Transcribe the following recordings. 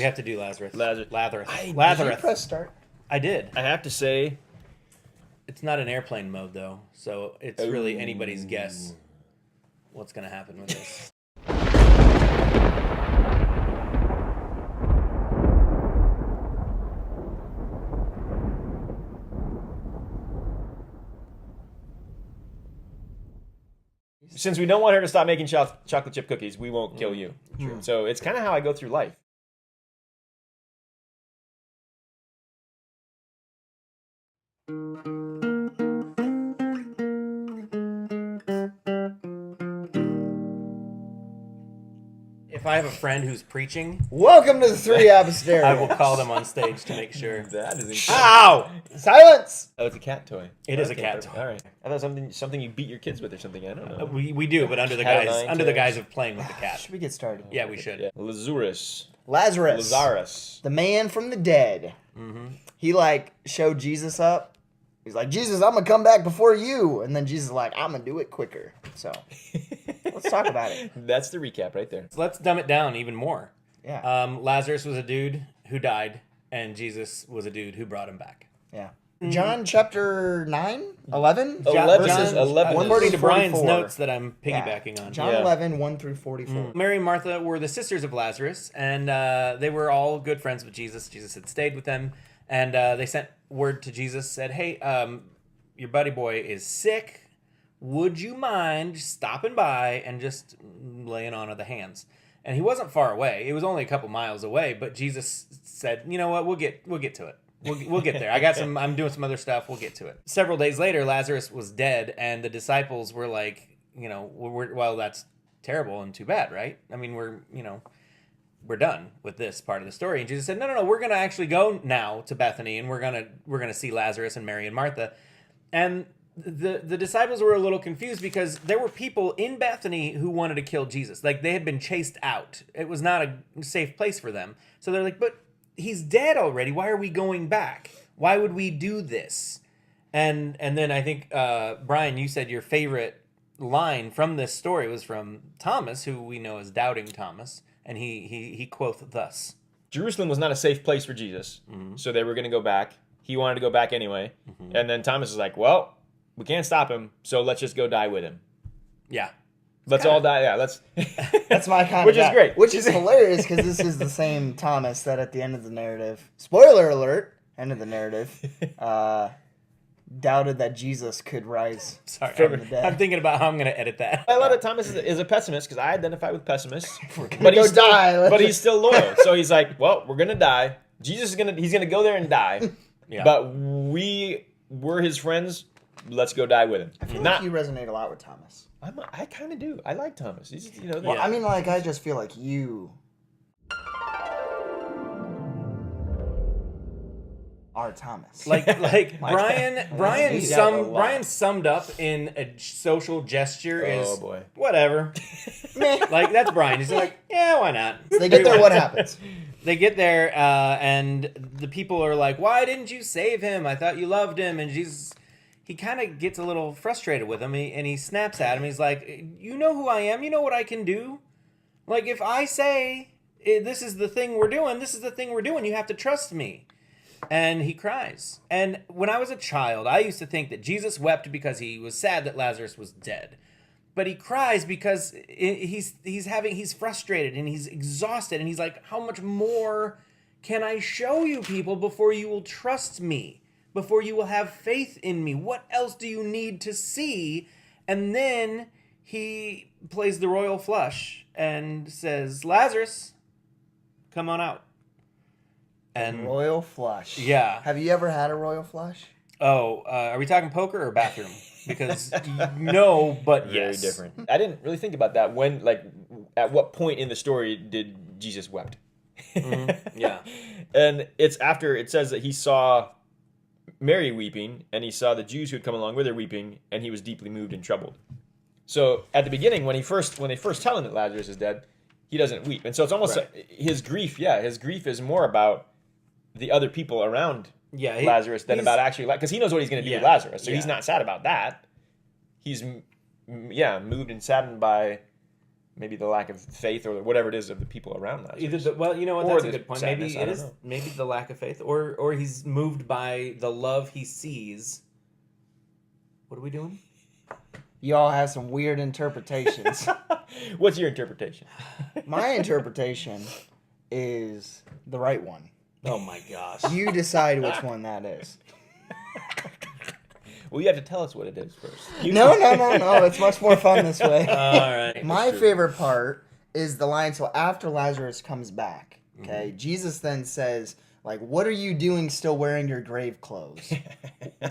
We have to do Lazarus. Lazarus. Lazarus. Did you press start? I did. I have to say, It's not an airplane mode, though, so it's really anybody's guess what's going to happen with this. since we don't want her to stop making chocolate chip cookies, we won't kill you. True. So it's kind of how I go through life. If I have a friend who's preaching, Welcome to the Three Abecedarians. I will call them on stage to make sure. That is incredible. Ow! Silence! Oh, it's a cat toy. It is a Okay, cat perfect. toy. All right. I thought something you beat your kids with or something. I don't know. We do, but under the Cat o' guise nine tails. of playing with the cat. Should we get started? Yeah, we should. Yeah. Lazarus. Lazarus. The man from the dead. Mm-hmm. He showed Jesus up. He's like, Jesus, I'm gonna come back before you. And then Jesus is like, I'm gonna do it quicker. So let's talk about it. That's the recap right there. So let's dumb it down even more. Yeah. Lazarus was a dude who died, and Jesus was a dude who brought him back. Yeah. John chapter 9? 11? 11 Verses 11. According to 1 through Brian's 44. notes that I'm piggybacking on. John Yeah. 11, 1 through 44. Mary and Martha were the sisters of Lazarus, and they were all good friends with Jesus. Jesus had stayed with them, and they sent word to Jesus, said, hey, your buddy boy is sick. Would you mind stopping by and just laying on of the hands? And he wasn't far away. It was only a couple miles away, but Jesus said, you know what, we'll get to it. We'll get there. I'm doing some other stuff. We'll get to it. Several days later, Lazarus was dead, and the disciples were like, well, that's terrible and too bad, right? I mean, we're done with this part of the story. And Jesus said, no, we're going to actually go now to Bethany, and we're going to see Lazarus and Mary and Martha. And the disciples were a little confused because there were people in Bethany who wanted to kill Jesus. Like, they had been chased out. It was not a safe place for them. So they're like, but he's dead already. Why are we going back? Why would we do this? And then I think, Brian, you said your favorite line from this story was from Thomas, who we know as Doubting Thomas. And he quoth thus. Jerusalem was not a safe place for Jesus, so they were going to go back. He wanted to go back anyway. And then Thomas is like, well, we can't stop him, so let's just go die with him. Yeah. Let's all die. Yeah, let's. That's my kind Which of is guy. great. Which is hilarious because this is the same Thomas that at the end of the narrative, spoiler alert, end of the narrative, doubted that Jesus could rise Sorry, from the dead. I'm thinking about how I'm going to edit that. I love that Thomas is a pessimist because I identify with pessimists. But he's die. But he's still loyal. So he's like, well, we're gonna die. Jesus he's gonna go there and die. Yeah. But we're his friends. Let's go die with him. I feel like you resonate a lot with Thomas. I kind of do. I like Thomas. He's Well, I mean, I just feel like you are Thomas. Like Brian Brian summed up in a social gesture is Oh boy. whatever. Like, that's Brian. He's like, yeah, why not? They get there, what happens? They get there, and the people are like, why didn't you save him? I thought you loved him. And Jesus, he kind of gets a little frustrated with him, and he snaps at him. He's like, you know who I am? You know what I can do? Like, if I say, this is the thing we're doing, this is the thing we're doing, you have to trust me. And he cries. And when I was a child, I used to think that Jesus wept because he was sad that Lazarus was dead. But he cries because he's frustrated and he's exhausted, and he's like, how much more can I show you, people, before you will trust me, before you will have faith in me? What else do you need to see? And then he plays the royal flush and says, Lazarus, come on out. And Royal flush. Yeah. Have you ever had a royal flush? Oh, are we talking poker or bathroom? Because no, but Very yes. different. I didn't really think about that. When, at what point in the story did Jesus wept? Yeah. And it's after it says that he saw Mary weeping, and he saw the Jews who had come along with her weeping, and he was deeply moved and troubled. So at the beginning, when they first tell him that Lazarus is dead, he doesn't weep, and so it's almost like his grief. Yeah, his grief is more about the other people around Lazarus than about actually, because he knows what he's going to do with Lazarus, so he's not sad about that. He's moved and saddened by maybe the lack of faith or whatever it is of the people around Lazarus. You know what? Or That's a the good point. sadness, Maybe I it don't is know. maybe the lack of faith, or he's moved by the love he sees. What are we doing? You all have some weird interpretations. What's your interpretation? My interpretation is the right one. Oh my gosh! You decide which one that is. Well, you have to tell us what it is first. No. It's much more fun this way. All right. My favorite part is the line. So after Lazarus comes back, okay, Mm-hmm. Jesus then says, like, what are you doing still wearing your grave clothes?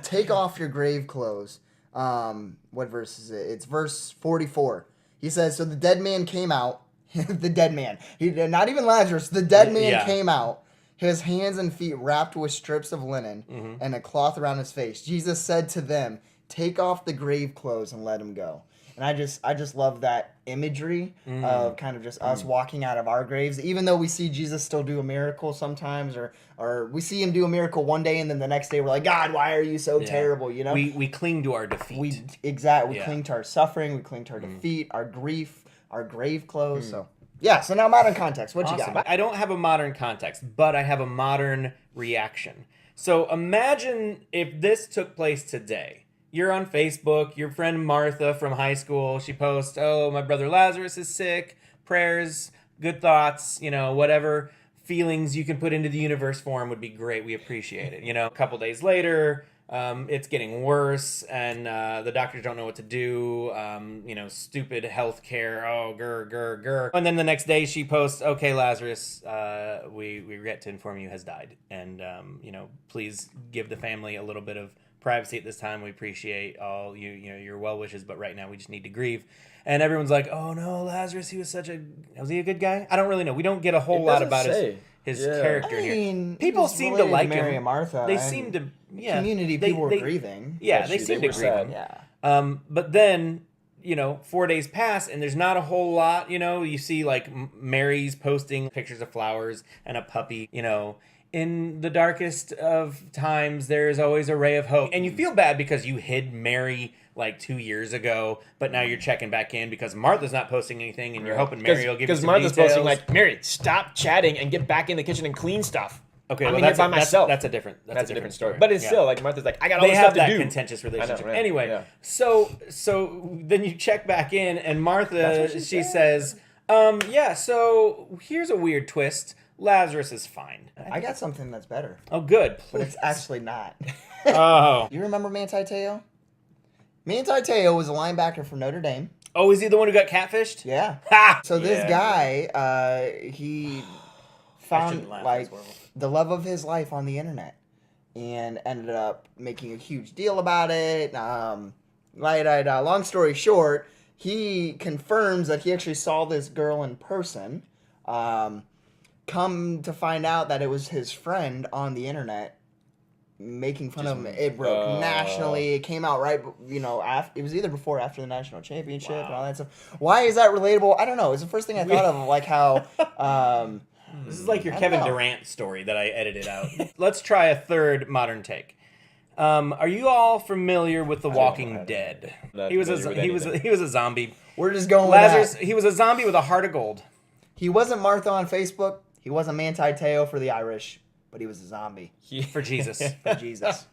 Take off your grave clothes. What verse is it? It's verse 44. He says, so the dead man came out. The dead man. Not even Lazarus. The dead man came out. His hands and feet wrapped with strips of linen and a cloth around his face. Jesus said to them, take off the grave clothes and let him go. And I just love that imagery of kind of just us walking out of our graves. Even though we see Jesus still do a miracle sometimes, or we see him do a miracle one day and then the next day we're like, God, why are you so terrible? You know, we cling to our defeat. We cling to our suffering, we cling to our defeat, our grief, our grave clothes. So yeah, so now modern context. What you got? I don't have a modern context, but I have a modern reaction. So imagine if this took place today. You're on Facebook, your friend Martha from high school, she posts, oh, my brother Lazarus is sick, prayers, good thoughts, whatever feelings you can put into the universe for him would be great. We appreciate it. A couple days later, it's getting worse, and the doctors don't know what to do. Stupid healthcare. Oh, grr. And then the next day she posts, "Okay, Lazarus, we regret to inform you has died, and please give the family a little bit of privacy at this time. We appreciate all your well wishes, but right now we just need to grieve." And everyone's like, "Oh no, Lazarus, was he a good guy?" I don't really know. We don't get a whole lot about his character in here. People seem to like Mary him. and Martha. They seem to, community people were grieving. Yeah, they seem to grieve him. Yeah. But then, 4 days pass and there's not a whole lot. You see like Mary's posting pictures of flowers and a puppy. In the darkest of times, there is always a ray of hope. And you feel bad because you hid Mary like 2 years ago, but now you're checking back in because Martha's not posting anything, and you're hoping Mary will give you some Martha's details. posting like, Mary, stop chatting and get back in the kitchen and clean stuff. Okay, I'm well, here by myself. That's a different story. But it's still like Martha's like, I got all they this have stuff to that do. contentious relationship. Right? Anyway, Yeah. so then you check back in, and Martha she says, so here's a weird twist. Lazarus is fine. I got something that's better. Oh, good. But it's actually not. Oh. You remember Manti Te'o? Manti Te'o was a linebacker from Notre Dame. Oh, is he the one who got catfished? Yeah. Ha! So this guy, he found like the love of his life on the internet, and ended up making a huge deal about it. Long story short, he confirms that he actually saw this girl in person. Come to find out that it was his friend on the internet making fun of him. It broke nationally. It came out right, it was either before or after the national championship and all that stuff. Why is that relatable? I don't know. It's the first thing I thought of, like how... this is like your Kevin Durant story that I edited out. Let's try a third modern take. Are you all familiar with The Walking Dead? He was a zombie. We're just going Lazarus. with that. He was a zombie with a heart of gold. He wasn't Martha on Facebook. He wasn't Manti Te'o for the Irish, but he was a zombie For Jesus. for Jesus.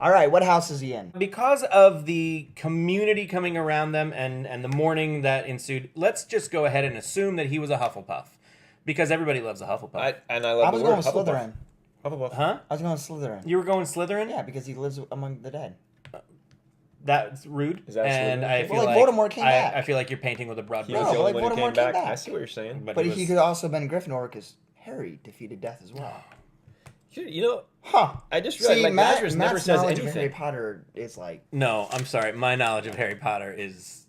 All right, what house is he in? Because of the community coming around them and the mourning that ensued, let's just go ahead and assume that he was a Hufflepuff. Because everybody loves a Hufflepuff. I was going with Slytherin. Hufflepuff. Huh? I was going with Slytherin. You were going Slytherin? Yeah, because he lives among the dead. That's rude. Is that and Slytherin? I feel Well, like Voldemort came back. I feel like you're painting with a broad He brush. was the No, only like one who Voldemort came came back. back. I see what you're saying. But he could also have been Gryffindor because Harry defeated death as well. I just realized Lazarus never Matt's says knowledge of Harry anything. Potter is like No, I'm sorry. My knowledge of Harry Potter is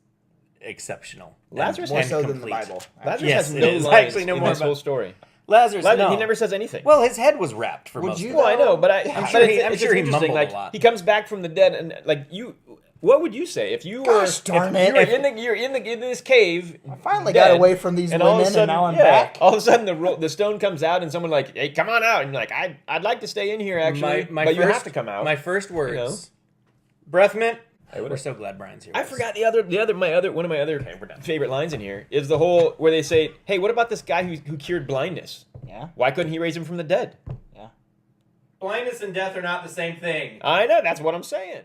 exceptional. Lazarus more and so than the complete. Bible. Lazarus Yes, has it no is. lines Actually, no in more this about- whole story. Lazarus, no. He never says anything. Well, his head was wrapped for Would most you- of Well, it. I know, but I'm it's sure he interesting. mumbled Like a lot. he comes back from the dead, and like you, what would you say if you were? Gosh darn it. You're in this cave. I finally dead, got away from these and all of a women, sudden, and now I'm back. All of a sudden, the stone comes out, and someone like, "Hey, come on out!" And you're like, "I'd like to stay in here, actually, but you have to come out." My first words, breath mint, We're so glad Brian's here. I with us. forgot one of my other favorite lines in here is the whole where they say, "Hey, what about this guy who cured blindness? Yeah. Why couldn't he raise him from the dead?" Yeah. Blindness and death are not the same thing. I know, that's what I'm saying.